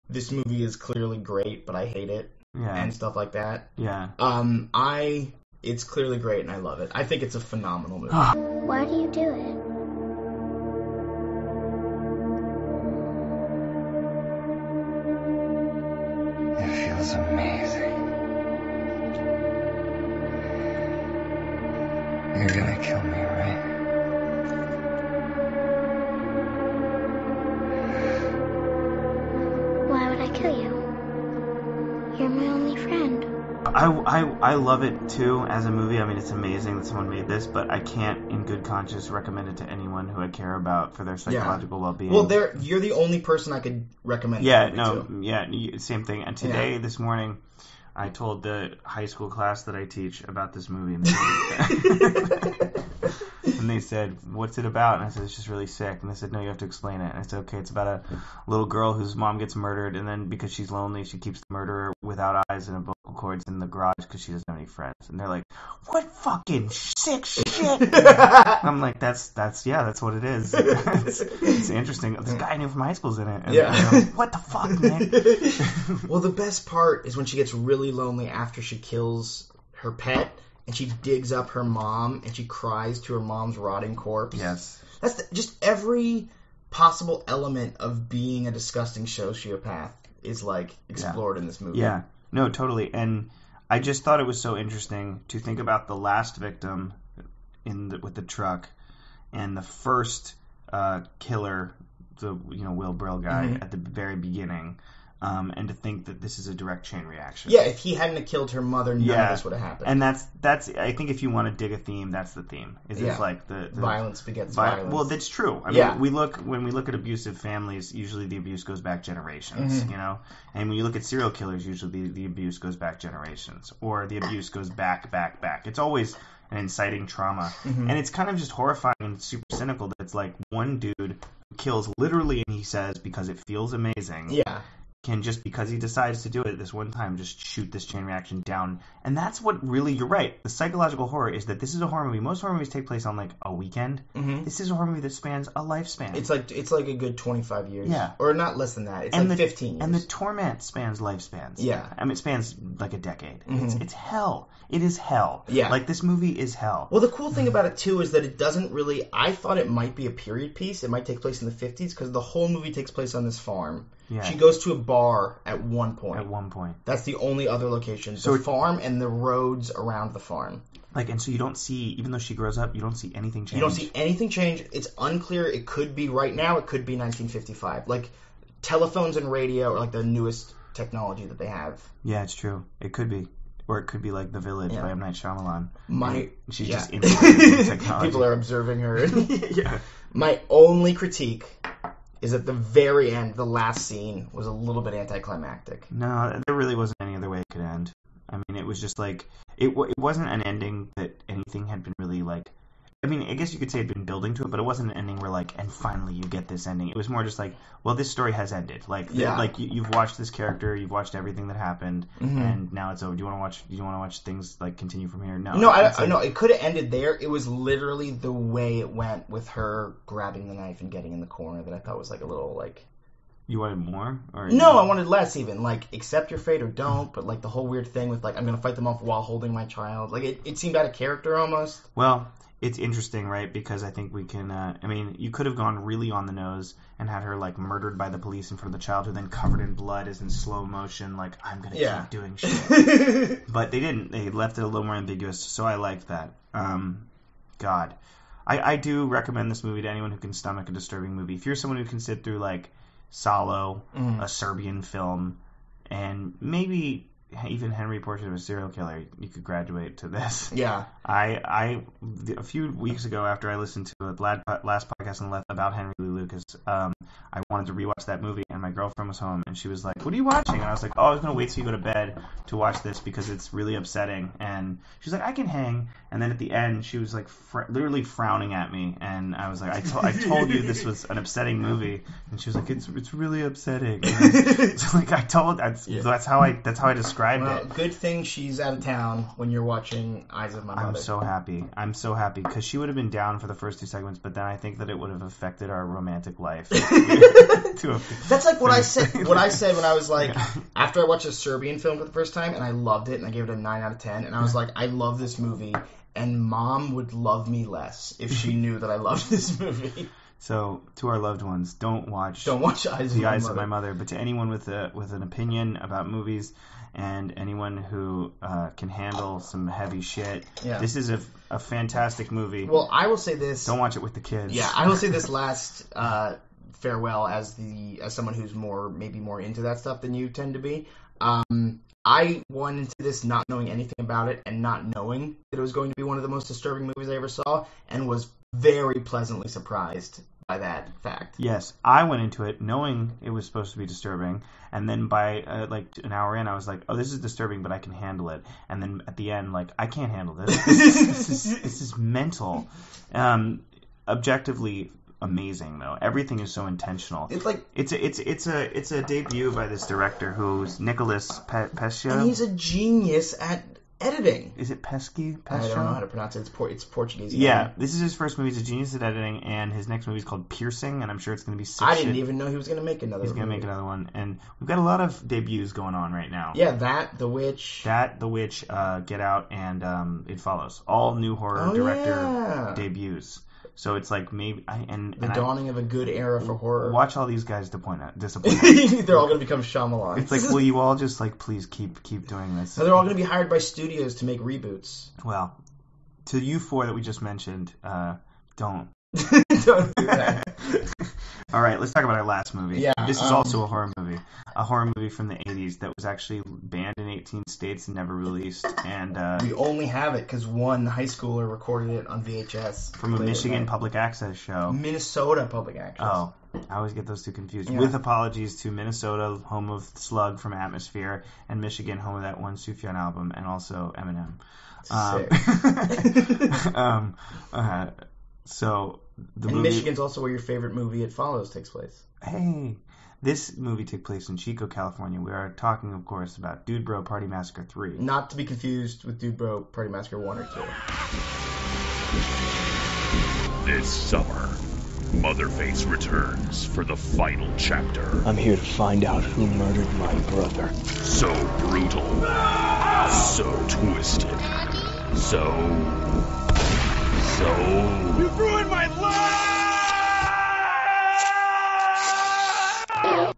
this movie is clearly great, but I hate it. Yeah. And stuff like that. Yeah. It's clearly great and I love it. I think it's a phenomenal movie. Why do you do it? It feels amazing. You're gonna kill me, right? Why would I kill you? You're my only friend. I love it too as a movie. I mean, it's amazing that someone made this, but I can't, in good conscience, recommend it to anyone who I care about for their psychological well-being. Well, you're the only person I could recommend. Same thing. And today, this morning, I told the high school class that I teach about this movie, and they said, "What's it about?" And I said, "It's just really sick." And they said, "No, you have to explain it." And I said, "Okay, it's about a little girl whose mom gets murdered, and then because she's lonely, she keeps the murderer without eyes and vocal cords in the garage because she doesn't have any friends." And they're like, "What fucking sick shit?" I'm like, "That's what it is." It's interesting. This guy I knew from high school's in it. And like, what the fuck, man? Well, the best part is when she gets really lonely after she kills her pet. And she digs up her mom, and she cries to her mom's rotting corpse. Yes. That's just every possible element of being a disgusting sociopath is, like, explored in this movie. Yeah. No, totally. And I just thought it was so interesting to think about the last victim with the truck and the first killer, the Will Brill guy at the very beginning. And to think that this is a direct chain reaction. Yeah, if he hadn't killed her mother, none of this would have happened. And that's I think if you want to dig a theme, that's the theme. It's like the violence begets violence. Well, that's true. I mean, when we look at abusive families, usually the abuse goes back generations, And when you look at serial killers, usually the abuse goes back generations, or the abuse goes back. It's always an inciting trauma, and it's kind of just horrifying and super cynical that it's like one dude kills literally, and he says because it feels amazing. Yeah. Can just because he decides to do it this one time just shoot this chain reaction down. And that's what really, you're right, the psychological horror is that this is a horror movie. Most horror movies take place on like a weekend. This is a horror movie that spans a lifespan. It's like a good 25 years. Yeah. Or not less than that. It's 15 years. And the torment spans lifespans. Yeah. I mean, it spans like a decade. It's hell. It is hell. Yeah. Like, this movie is hell. Well, the cool thing about it, too, is that it doesn't really... I thought it might be a period piece. It might take place in the 50s, because the whole movie takes place on this farm. Yeah. She goes to a bar at one point. At one point. That's the only other location. So the farm and the roads around the farm. Like, and so you don't see, even though she grows up, you don't see anything change. You don't see anything change. It's unclear. It could be right now. It could be 1955. Like, telephones and radio are like the newest technology that they have. Yeah, it's true. It could be. Or it could be like The Village by M. Night Shyamalan. She's just integrating technology. People are observing her. Yeah. My only critique is at the very end, the last scene was a little bit anticlimactic. No, there really wasn't any other way it could end. I mean, it was just like, it wasn't an ending that anything had been really like, I mean, I guess you could say it had been building to it, but it wasn't an ending where like, and finally you get this ending. It was more just like, well, this story has ended. Like, you've watched this character, you've watched everything that happened, and now it's over. Do you want to watch things like continue from here? No. No, I know. It could have ended there. It was literally the way it went with her grabbing the knife and getting in the corner that I thought was like a little like. You wanted more? Or no, I wanted less even. Like, accept your fate or don't, but like the whole weird thing with like, I'm going to fight them off while holding my child. Like, it seemed out of character almost. Well, it's interesting, right? Because I think we can, I mean, you could have gone really on the nose and had her, like, murdered by the police in front of the child who then covered in blood is in slow motion, like, I'm going to keep doing shit. But they didn't. They left it a little more ambiguous, so I liked that. God. I do recommend this movie to anyone who can stomach a disturbing movie. If you're someone who can sit through, like, Salo, a Serbian film, and maybe even Henry Portrait of a Serial Killer, you could graduate to this. Yeah. A few weeks ago, after I listened to the last podcast on the left about Henry Lee Lucas, I wanted to rewatch that movie, and my girlfriend was home, and she was like, "What are you watching?" And I was like, "Oh, I was going to wait till you go to bed to watch this because it's really upsetting." And she was like, "I can hang." And then at the end, she was like literally frowning at me, and I was like, I told you this was an upsetting movie." And she was like, it's really upsetting. So like that's how I described it. Good thing she's out of town when you're watching Eyes of My Mother. I'm so happy because she would have been down for the first 2 segments, but then I think that it would have affected our romantic life. That's like what I said. What I said when I was like, after I watched a Serbian film for the first time, and I loved it, and I gave it a 9 out of 10, and I was like, I love this movie, and Mom would love me less if she knew that I loved this movie. So, to our loved ones, don't watch Eyes of My Mother. But to anyone with an opinion about movies and anyone who can handle some heavy shit, this is a fantastic movie. Well, I will say this. Don't watch it with the kids. Yeah, I will say this last farewell as someone who's maybe more into that stuff than you tend to be. I went into this not knowing anything about it and not knowing that it was going to be one of the most disturbing movies I ever saw, and was very pleasantly surprised by that fact. Yes, I went into it knowing it was supposed to be disturbing, and then by like an hour in, I was like, "Oh, this is disturbing, but I can handle it." And then at the end, like, I can't handle this. This is mental. Objectively amazing though. Everything is so intentional. It's like it's a debut by this director who's Nicholas Pescia, and he's a genius at editing. Is it Pesci? I don't know how to pronounce it. It's Portuguese. Yeah, this is his first movie. He's a genius at editing, and his next movie is called Piercing, and I'm sure it's going to be sick. I didn't even know he was going to make another. He's going to make another one, and we've got a lot of debuts going on right now. Yeah, The Witch, Get Out, and It Follows. All new horror director debuts. So it's like maybe the dawning of a good era for horror. Watch all these guys disappoint. They're all going to become Shyamalan. It's like, will you all just like please keep doing this? No, they're all going to be hired by studios to make reboots. Well, to you four that we just mentioned, don't. Don't do that. All right, let's talk about our last movie. Yeah, this is also a horror movie. A horror movie from the 80s that was actually banned in 18 states and never released. And we only have it because one high schooler recorded it on VHS. From a Michigan public access show. Minnesota public access. Oh, I always get those two confused. Yeah. With apologies to Minnesota, home of Slug from Atmosphere, and Michigan, home of that one Sufjan album, and also Eminem. So the movie... Michigan's also where your favorite movie It Follows takes place. Hey, this movie took place in Chico, California. We are talking, of course, about Dude Bro Party Massacre 3. Not to be confused with Dude Bro Party Massacre 1 or 2. This summer, Motherface returns for the final chapter. I'm here to find out who murdered my brother. So brutal, so twisted, so... You ruined my life!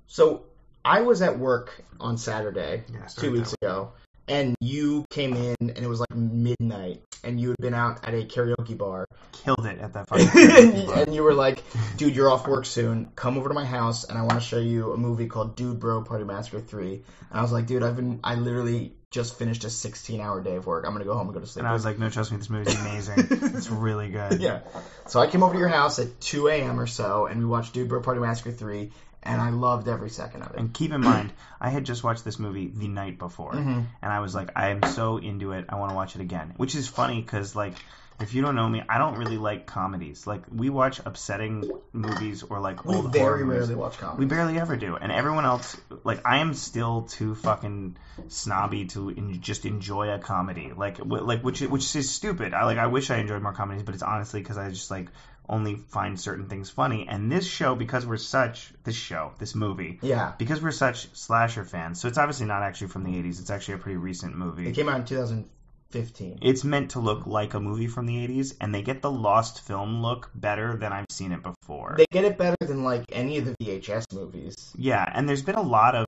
So, I was at work on Saturday, 2 weeks ago, and you came in, and it was like midnight, and you had been out at a karaoke bar. Killed it at that fucking karaoke bar. And you were like, dude, you're off work soon. Come over to my house, and I want to show you a movie called Dude Bro Party Massacre 3. And I was like, dude, I literally just finished a 16-hour day of work. I'm going to go home and go to sleep. And I was like, no, trust me, this movie's amazing. It's really good. Yeah. So I came over to your house at 2 a.m. or so, and we watched Dude Bro Party Massacre 3, and I loved every second of it. And keep in mind, I had just watched this movie the night before, Mm-hmm. and I was like, I am so into it, I want to watch it again. Which is funny, because, like, if you don't know me, I don't really like comedies. Like, we watch upsetting movies or, like, old horror movies. We very rarely watch comedies. We barely ever do. And everyone else, like, I am still too fucking snobby to just enjoy a comedy. Which is stupid. I wish I enjoyed more comedies, but it's honestly because I just, like, only find certain things funny. And this show, because we're such... This movie. Yeah. Because we're such slasher fans. So it's obviously not actually from the 80s. It's actually a pretty recent movie. It came out in 2015. It's meant to look like a movie from the 80s, and they get the lost film look better than I've seen it before. They get it better than, like, any of the VHS movies. Yeah, and there's been a lot of,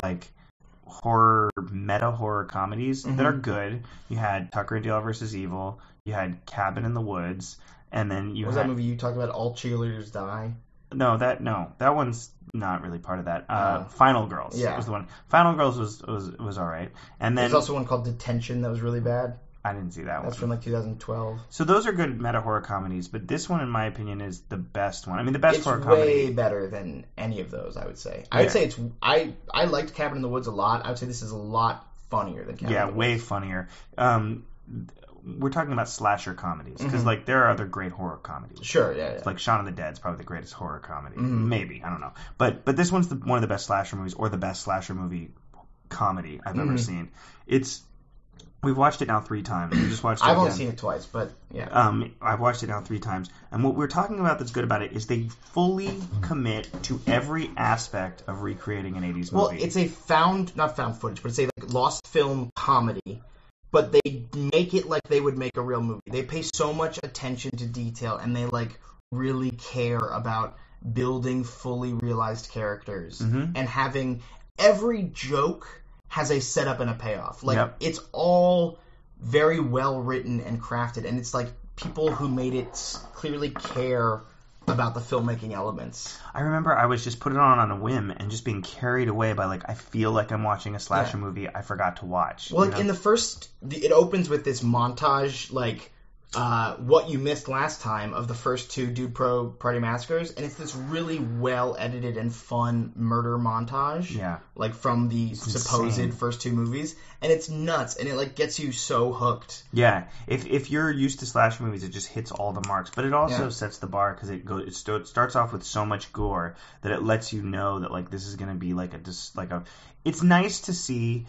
like, meta horror comedies that are good. You had Tucker and Dale vs. Evil. You had Cabin in the Woods. And then you was that movie you talked about, All Cheerleaders Die? No, that one's not really part of that. Final Girls was the one. Final Girls was all right. And then there's also one called Detention that was really bad. I didn't see that one. That's from like 2012. So those are good meta horror comedies, but this one, in my opinion, is the best one. I mean, the best horror comedy. It's way better than any of those, I would say. I would say it's. I liked Cabin in the Woods a lot. I would say this is a lot funnier than Cabin in the Woods. Yeah, way funnier. We're talking about slasher comedies because like there are other great horror comedies. Sure, yeah. Like Shaun of the Dead's probably the greatest horror comedy. Maybe, I don't know. But this one's one of the best slasher movies, or the best slasher movie comedy I've ever seen. We've watched it now 3 times. We just watched it I've only seen it twice, but yeah. I've watched it now 3 times. And what we're talking about that's good about it is they fully commit to every aspect of recreating an 80s movie. Well, it's a not found footage, but it's a like lost film comedy. But they make it like they would make a real movie. They pay so much attention to detail, and they like really care about building fully realized characters and having every joke has a setup and a payoff. Like it's all very well written and crafted, and it's like people who made it clearly care about the filmmaking elements. I remember I was just put it on a whim and just being carried away by like I feel like I'm watching a slasher movie I forgot to watch. Well, in the first, it opens with this montage like what you missed last time of the first 2 Dude Pro Party Massacres, and it's this really well edited and fun murder montage. Yeah. Like from the supposed first 2 movies, and it's nuts, and it like gets you so hooked. Yeah, if you're used to slasher movies, it just hits all the marks. But it also sets the bar because it starts off with so much gore that it lets you know that like this is going to be like a. It's nice to see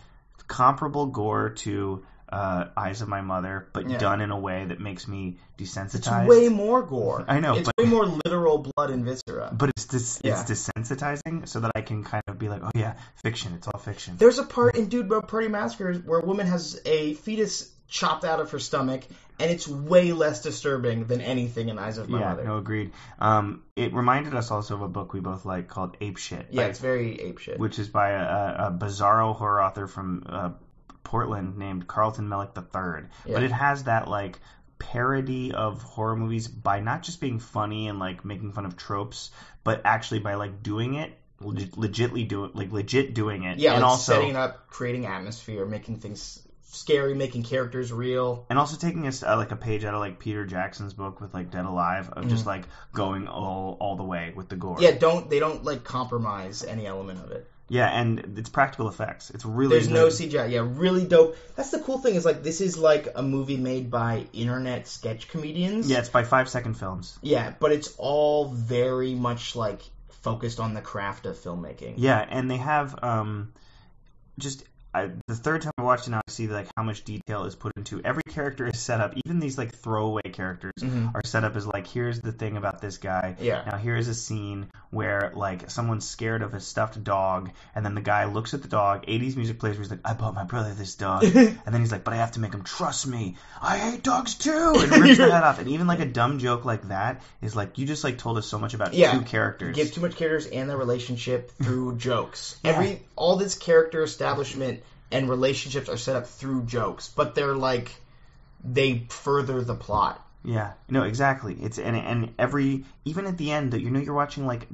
comparable gore to Eyes of My Mother, but done in a way that makes me desensitized. It's way more gore. I know, it's way more literal blood and viscera. But it's desensitizing, so that I can kind of be like, oh yeah, fiction. It's all fiction. There's a part in Dude Bro Party Massacres where a woman has a fetus chopped out of her stomach, and it's way less disturbing than anything in Eyes of My Mother. Yeah, no, agreed. It reminded us also of a book we both like called Ape Shit. Yeah, it's very ape shit. Which is by a bizarro horror author from Portland named Carlton Mellick III. Yeah. But it has that like parody of horror movies by not just being funny and like making fun of tropes, but actually by like doing it legit doing it. Yeah, and like also setting up, creating atmosphere, making things scary, making characters real, and also taking like a page out of like Peter Jackson's book with like Dead Alive of just like going all the way with the gore. Yeah, they don't like compromise any element of it. Yeah, and it's practical effects. It's really There's no CGI. Yeah, really dope. That's the cool thing is like this is like a movie made by internet sketch comedians. Yeah, it's by 5-second films. Yeah, but it's all very much like focused on the craft of filmmaking. Yeah, and they have the third time I watched it now, I see like how much detail is put into every character is set up. Even these like throwaway characters are set up as like, here's the thing about this guy. Yeah. Now here's a scene where like someone's scared of a stuffed dog, and then the guy looks at the dog. 80s music plays where he's like, I bought my brother this dog, and then he's like, but I have to make him trust me. I hate dogs too, and rips the head off. And even like a dumb joke like that is like, you just like told us so much about 2 characters. Give too much characters and their relationship through jokes. All this character establishment and relationships are set up through jokes, but they're like they further the plot. Yeah, no, exactly. It's and every even at the end that you're watching like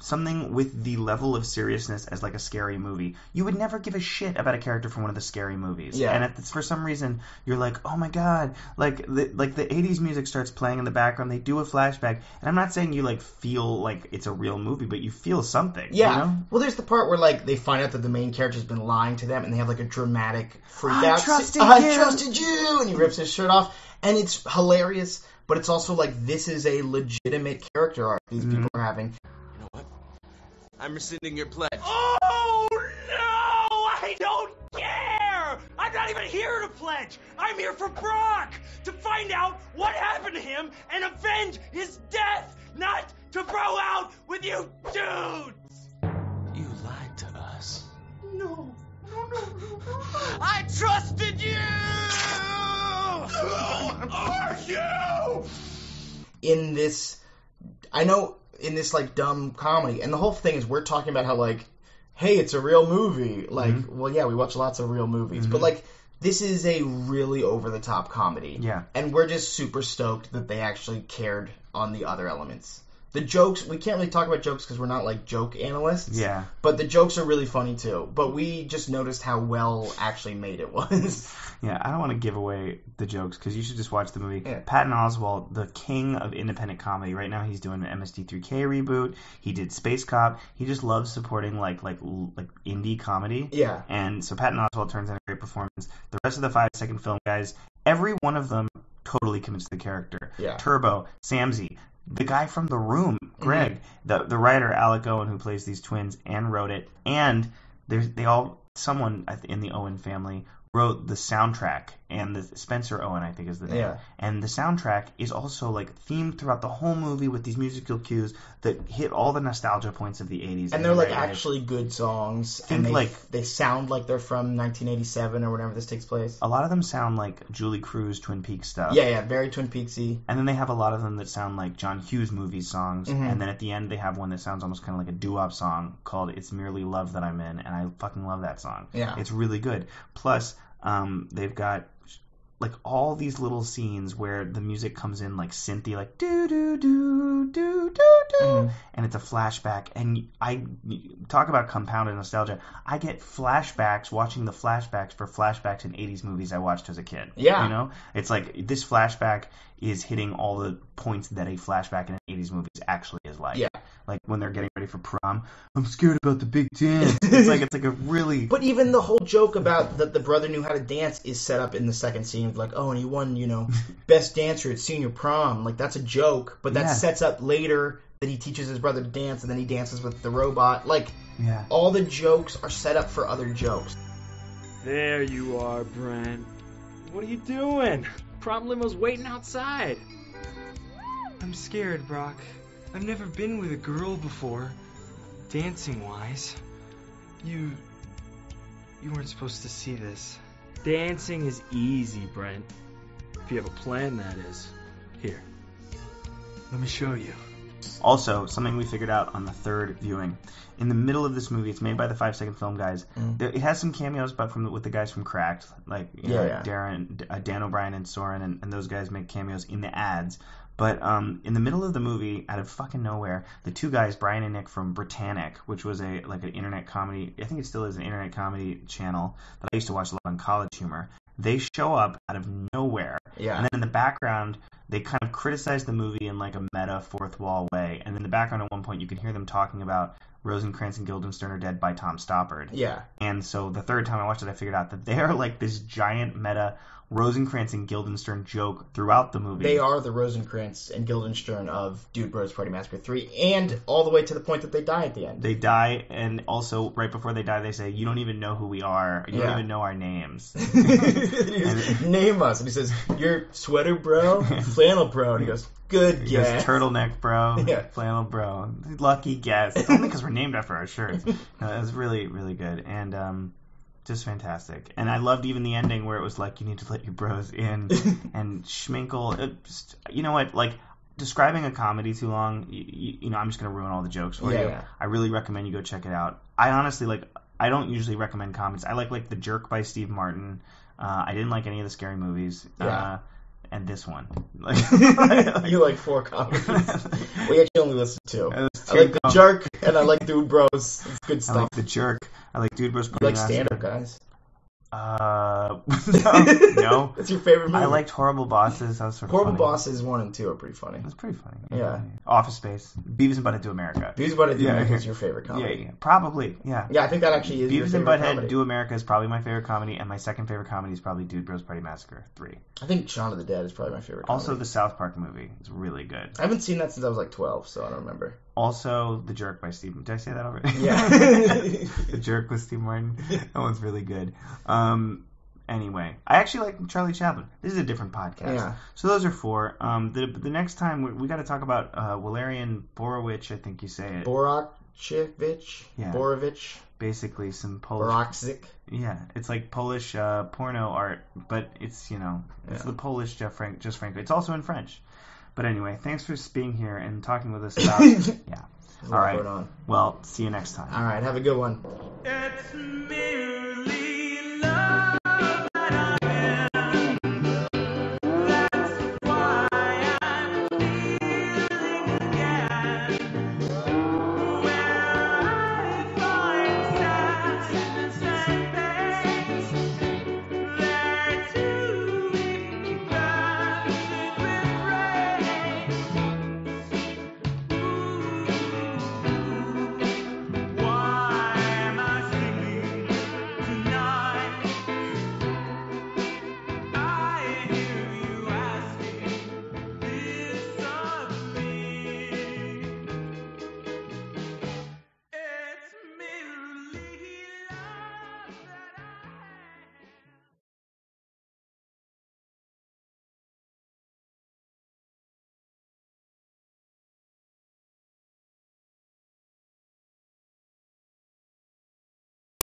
something with the level of seriousness as like a scary movie. You would never give a shit about a character from one of the scary movies. Yeah. And for some reason you're like, oh my god, like the 80s music starts playing in the background. They do a flashback, and I'm not saying you like feel like it's a real movie, but you feel something. Yeah. You know? Well, there's the part where like they find out that the main character's been lying to them, and they have like a dramatic freak out. I trusted you, and he rips his shirt off, and it's hilarious. But it's also like this is a legitimate character arc these people are having. I'm rescinding your pledge. Oh, no! I don't care! I'm not even here to pledge! I'm here for Brock! To find out what happened to him and avenge his death! Not to bro out with you dudes! You lied to us. No. I trusted you! Who are you? In this like dumb comedy, and the whole thing is we're talking about how like, hey, it's a real movie. Like, well, yeah, we watch lots of real movies, but like this is a really over the top comedy. Yeah, and we're just super stoked that they actually cared on the other elements. The jokes, we can't really talk about jokes because we're not like joke analysts. Yeah, but the jokes are really funny too. But we just noticed how well actually made it was. Yeah, I don't want to give away the jokes because you should just watch the movie. Yeah. Patton Oswalt, the king of independent comedy. Right now he's doing an MST3K reboot. He did Space Cop. He just loves supporting like indie comedy. Yeah. And so Patton Oswalt turns in a great performance. The rest of the 5-second film guys, every one of them totally commits to the character. Yeah. Turbo, Samsey, the guy from The Room, Greg, the writer Alec Owen who plays these twins and wrote it, and someone in the Owen family wrote the soundtrack, and the Spencer Owen, I think is the name. Yeah. And the soundtrack is also like themed throughout the whole movie with these musical cues that hit all the nostalgia points of the 80s. And they're like actually good songs. And they sound like they're from 1987 or whenever this takes place. A lot of them sound like Julie Cruz Twin Peaks stuff. Yeah, very Twin Peaksy. And then they have a lot of them that sound like John Hughes movie songs. And then at the end they have one that sounds almost kind of like a doo-wop song called It's Merely Love That I'm In, and I fucking love that song. Yeah. It's really good. Plus, they've got like all these little scenes where the music comes in like synthy, like do do do do do do, and it's a flashback. And I talk about compounded nostalgia. I get flashbacks watching the flashbacks for flashbacks in 80s movies I watched as a kid. Yeah. You know, it's like this flashback is hitting all the points that a flashback in an 80s movie actually is like. Yeah. Like when they're getting ready for prom, I'm scared about the big dance. It's like a really. But even the whole joke about that the brother knew how to dance is set up in the second scene. Like, oh, and he won, best dancer at senior prom. Like, that's a joke, but that sets up later that he teaches his brother to dance, and then he dances with the robot. Like, all the jokes are set up for other jokes. There you are, Brent. What are you doing? Prom limo's waiting outside. I'm scared, Brock. I've never been with a girl before, dancing-wise. You weren't supposed to see this. Dancing is easy, Brent. If you have a plan, that is. Here, let me show you. Also, something we figured out on the third viewing. In the middle of this movie, it's made by the 5 Second Film guys. It has some cameos, but with the guys from Cracked, like Dan O'Brien and Soren, and those guys make cameos in the ads. But in the middle of the movie, out of fucking nowhere, the two guys, Brian and Nick from Britannic, which was an internet comedy, I think it still is an internet comedy channel that I used to watch a lot on College Humor. They show up out of nowhere, and then in the background, they kind of criticize the movie in like a meta fourth wall way. And in the background, at one point, you can hear them talking about Rosencrantz and Guildenstern are dead by Tom Stoppard. Yeah. And so the third time I watched it, I figured out that they're like this giant meta Rosencrantz and Guildenstern joke throughout the movie. They are the Rosencrantz and Guildenstern of Dude Bros Party Massacre 3, and all the way to the point that they die at the end. They die, and also right before they die, they say, "You don't even know who we are. You don't even know our names." Name us. And he says, "You're Sweater Bro, Flannel Bro." And he goes, "Good guess." Turtleneck Bro, Flannel Bro. Lucky guess. It's only because we're named after our shirts. It was really, really good. And just fantastic. And I loved even the ending where it was like, you need to let your bros in. And Schminkle, you know what, like, describing a comedy too long, I'm just going to ruin all the jokes for you. Yeah. I really recommend you go check it out. I honestly, I don't usually recommend comedies. I like The Jerk by Steve Martin. I didn't like any of the Scary Movies. Yeah. And this one. You like 4 comedies. We actually only listened to 2. I like The Jerk, and I like Dude Bros. It's good stuff. I like The Jerk. I like Dude Bros. You like stand-up, guys? No. That's your favorite movie? I liked Horrible Bosses. That was sort of Horrible funny. Bosses 1 and 2 are pretty funny. That's pretty funny. Yeah. Office Space. Beavis and Butthead Do America. Beavis and Butthead Do America is your favorite comedy. Yeah, probably. Yeah. Yeah, I think that actually is your Beavis favorite and Butthead comedy. Do America is probably my favorite comedy, and my second favorite comedy is probably Dude Bros Party Massacre 3. I think Shaun of the Dead is probably my favorite comedy. Also, the South Park movie is really good. I haven't seen that since I was like 12, so I don't remember. Also, The Jerk by Steve. Did I say that already? Yeah. The Jerk with Steve Martin. That one's really good. Anyway, I actually like Charlie Chaplin. This is a different podcast. Yeah. So those are 4. The next time we got to talk about Walerian Borowicz, I think you say it. Borowicz? Yeah. Borovich? Basically some Polish... Borowczyk? Yeah, it's like Polish porno art, but it's, it's the Polish Just Franco. It's also in French. But anyway, thanks for being here and talking with us about... Yeah. All right. Well, see you next time. All right, have a good one. It's me.